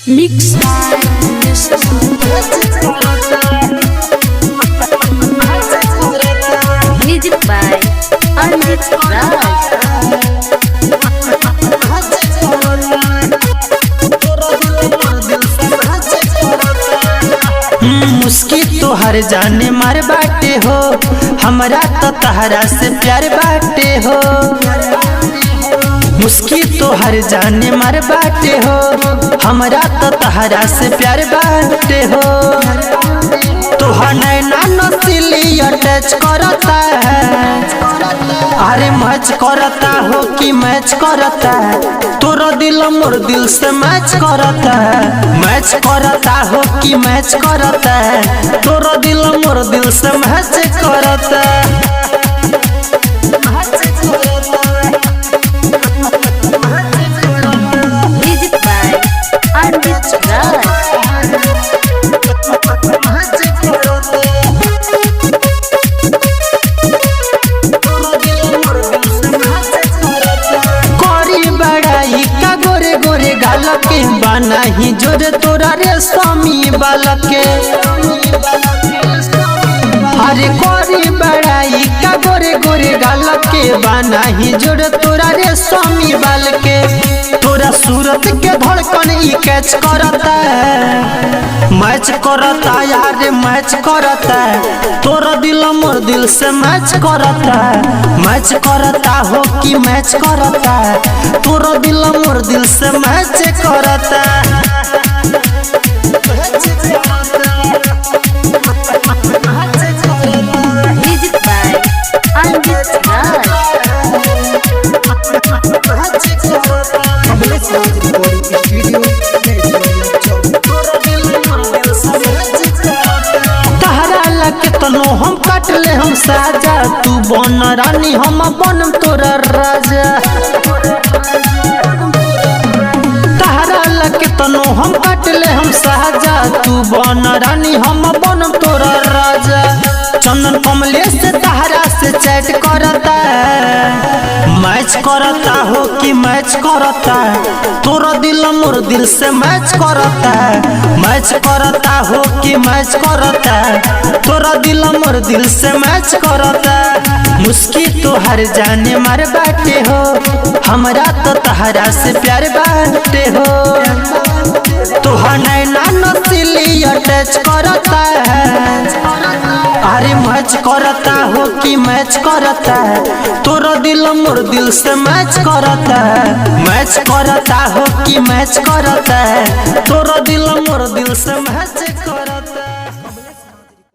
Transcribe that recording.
Mix Music by Anjit Raj। मुस्की तो हर जाने मार बाटे हो, हमरा तो तहरा से प्यार बाटे हो। मुस्की तो हर जाने मार बाटे हो, हमरा तो तहरा से प्यार बाटे हो। तो नैना नसीली अटैच करता है, अरे मैच करता हो कि मैच करता है, तोरा दिल मोर दिल से मैच करता है। मैच करता हो कि मैच करता है, तोरा दिल मोर दिल से मैच करता है। Music by Anjit Raj। करी बड़ाई का गोरे गोरे गाल के बना ही जोरे तोरा रे स्वामी बालक के। अरे करी बड़ाई का गोरे गोरे गाल के बना ही जोरे तोरा रे स्वामी बाल के। तोरा सूरत के धड़कन ई कैच करता है, मैच करता यार मैच करता है, तोरा दिल मोर दिल से मैच करता है। मैच करता हो कि मैच करता है, तोरा दिल मोर दिल से मैच करता है। Music by Anjit Raj। तहरा लगे तनो हम काट ले हम साजा, तू बन रानी हम बनम तोरा राजा। तहरा लगे तनो हम काट ले हम साजा, तू बन रानी हम बनम तोरा राजा। चंदन कमलेश से तहरा से चैट करता है, मैच करता हो कि मैच करता है, तोरा दिल मोर दिल से मैच करता है। मैच करता हो कि मैच करता है, तोरा दिल मोर दिल से मैच करता है। मुस्की तो हर जाने मार बाटे हो, हमरा तो तहरा से प्यार बाटे हो। तो नैना नसीली अटैच करता है, अरे मैच करता हो कि मैच करता है, तोरा दिल मोर दिल से मैच करता है। मैच करता हो कि मैच करता है, तोरा दिल मोर दिल से मैच करता है।